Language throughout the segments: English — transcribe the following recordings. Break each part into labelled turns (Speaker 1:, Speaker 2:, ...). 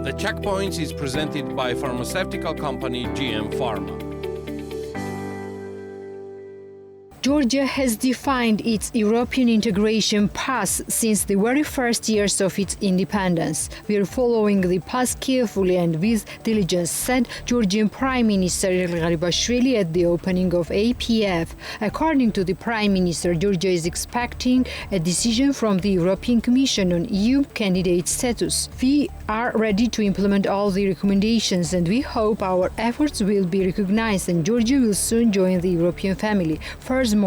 Speaker 1: The Checkpoints is presented by pharmaceutical company GM Pharma.
Speaker 2: Georgia has defined its European integration path since the very first years of its independence. We are following the path carefully and with diligence, said Georgian Prime Minister Garibashvili at the opening of APF. According to the Prime Minister, Georgia is expecting a decision from the European Commission on EU candidate status. We are ready to implement all the recommendations and we hope our efforts will be recognized and Georgia will soon join the European family. Furthermore,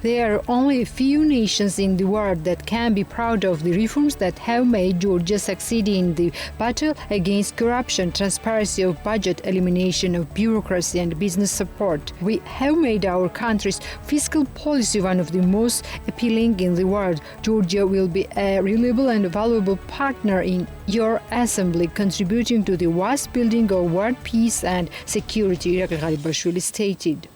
Speaker 2: there are only a few nations in the world that can be proud of the reforms that have made Georgia succeed in the battle against corruption, transparency of budget, elimination of bureaucracy and business support. We have made our country's fiscal policy one of the most appealing in the world. Georgia will be a reliable and valuable partner in your assembly, contributing to the vast building of world peace and security, Garibashvili stated.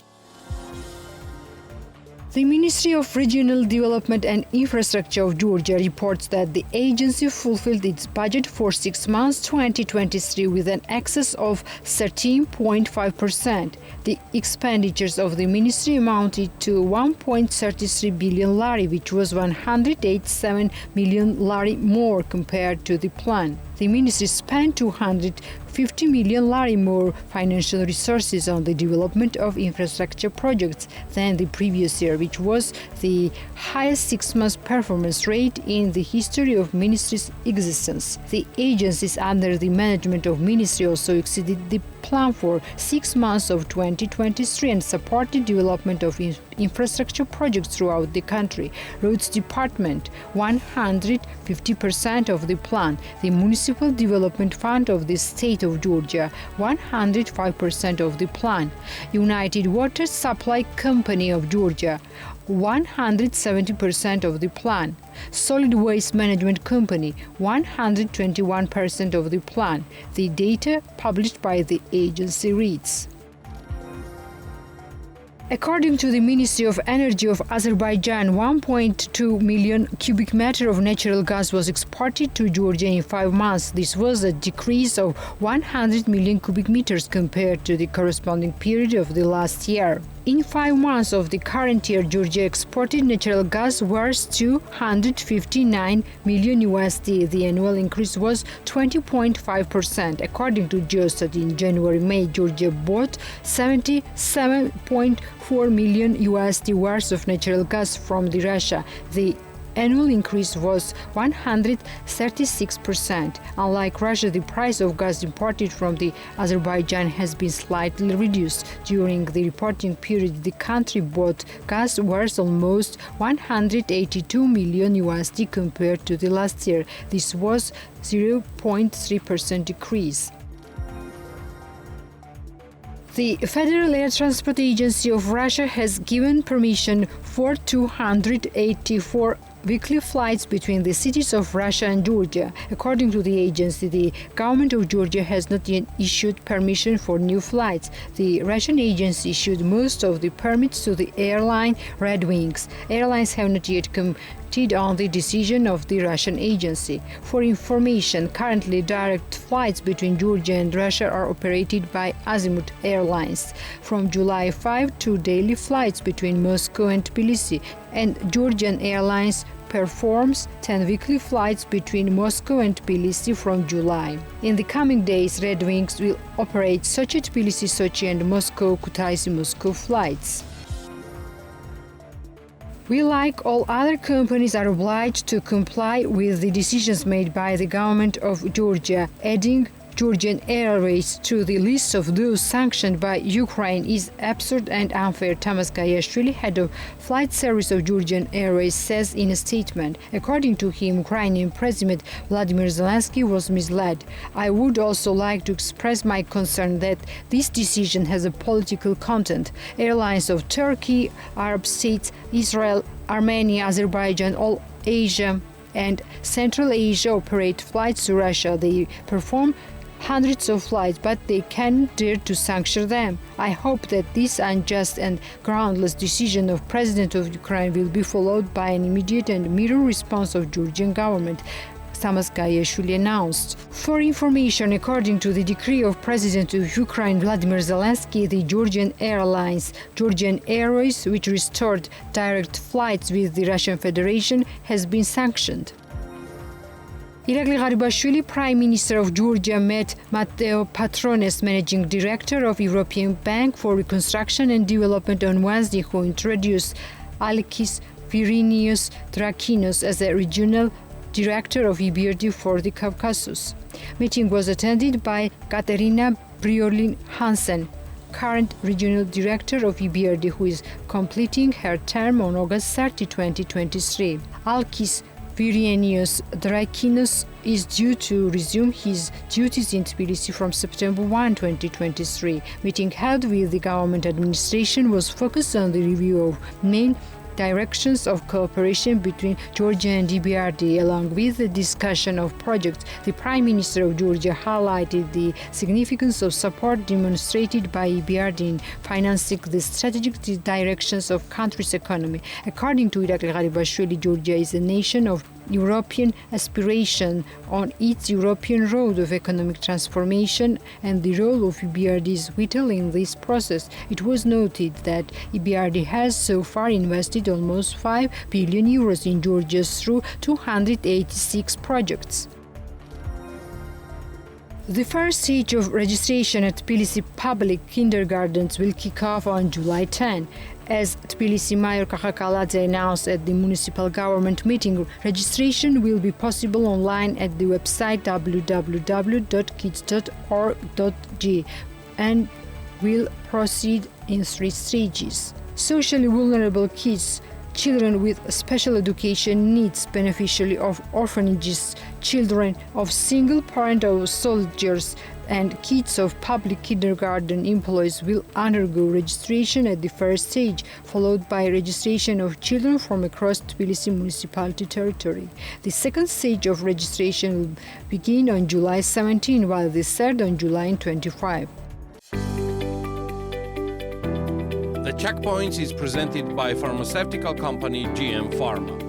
Speaker 2: The Ministry of Regional Development and Infrastructure of Georgia reports that the agency fulfilled its budget for 6 months 2023 with an excess of 13.5%. The expenditures of the ministry amounted to 1.33 billion lari, which was 187 million lari more compared to the plan. The ministry spent 250 million lari more financial resources on the development of infrastructure projects than the previous year, which was the highest 6-month performance rate in the history of ministry's existence. The agencies under the management of ministry also exceeded the plan for 6 months of 2023 and supported development of infrastructure projects throughout the country. Roads Department, 150% of the plan. The Municipal Development Fund of the State of Georgia, 105% of the plan. United Water Supply Company of Georgia, 170% of the plan. Solid Waste Management Company, 121% of the plan. The data published by the agency reads. According to the Ministry of Energy of Azerbaijan, 1.2 million cubic meters of natural gas was exported to Georgia in 5 months. This was a decrease of 100 million cubic meters compared to the corresponding period of the last year. In 5 months of the current year, Georgia exported natural gas worth $259 million USD. The annual increase was 20.5%. According to Gov't, in January-May, Georgia bought 77.4 million USD worth of natural gas from Russia. The annual increase was 136%. Unlike Russia, the price of gas imported from Azerbaijan has been slightly reduced. During the reporting period, the country bought gas worth almost 182 million USD compared to the last year. This was 0.3% decrease. The Federal Air Transport Agency of Russia has given permission for 284 weekly flights between the cities of Russia and Georgia. According to the agency, the government of Georgia has not yet issued permission for new flights. The Russian agency issued most of the permits to the airline Red Wings. Airlines have not yet commented on the decision of the Russian agency. For information, currently direct flights between Georgia and Russia are operated by Azimut Airlines. From July 5 to daily flights between Moscow and Tbilisi, and Georgian Airlines performs 10 weekly flights between Moscow and Tbilisi from July. In the coming days, Red Wings will operate Sochi, Tbilisi, Sochi and Moscow, Kutaisi, Moscow flights. We, like all other companies, are obliged to comply with the decisions made by the government of Georgia. Adding Georgian Airways to the list of those sanctioned by Ukraine is absurd and unfair, Tamas Gayashvili, head of flight service of Georgian Airways, says in a statement. According to him, Ukrainian President Vladimir Zelensky was misled. I would also like to express my concern that this decision has a political content. Airlines of Turkey, Arab states, Israel, Armenia, Azerbaijan, all Asia and Central Asia operate flights to Russia. They perform hundreds of flights, but they can't dare to sanction them. I hope that this unjust and groundless decision of President of Ukraine will be followed by an immediate and mirror response of Georgian government, Tamasgayashvili announced. For information, according to the decree of President of Ukraine Vladimir Zelensky, the Georgian Airlines, Georgian Airways, which restored direct flights with the Russian Federation, has been sanctioned. Irakli Garibashvili, Prime Minister of Georgia, met Matteo Patrones, Managing Director of European Bank for Reconstruction and Development, on Wednesday, who introduced Alkis Virinius Drakinos as a Regional Director of EBRD for the Caucasus. Meeting was attended by Katerina Briolin Hansen, current Regional Director of EBRD, who is completing her term on August 30, 2023. Alkis Virinius Drakinos is due to resume his duties in Tbilisi from September 1, 2023. Meeting held with the government administration was focused on the review of main directions of cooperation between Georgia and EBRD, along with the discussion of projects. The Prime Minister of Georgia highlighted the significance of support demonstrated by EBRD in financing the strategic directions of country's economy. According to Irakli Garibashvili, Georgia is a nation of European aspiration on its European road of economic transformation, and the role of EBRD is vital in this process. It was noted that EBRD has so far invested almost 5 billion euros in Georgia through 286 projects. The first stage of registration at Tbilisi public kindergartens will kick off on July 10. As Tbilisi Mayor Kakakaladze announced at the municipal government meeting, registration will be possible online at the website www.kids.org.g and will proceed in 3 stages. Socially vulnerable kids, children with special education needs, beneficiaries of orphanages, children of single-parent of soldiers, and kids of public kindergarten employees will undergo registration at the first stage, followed by registration of children from across Tbilisi municipality territory. The second stage of registration will begin on July 17, while the third on July 25.
Speaker 1: The Checkpoints is presented by pharmaceutical company GM Pharma.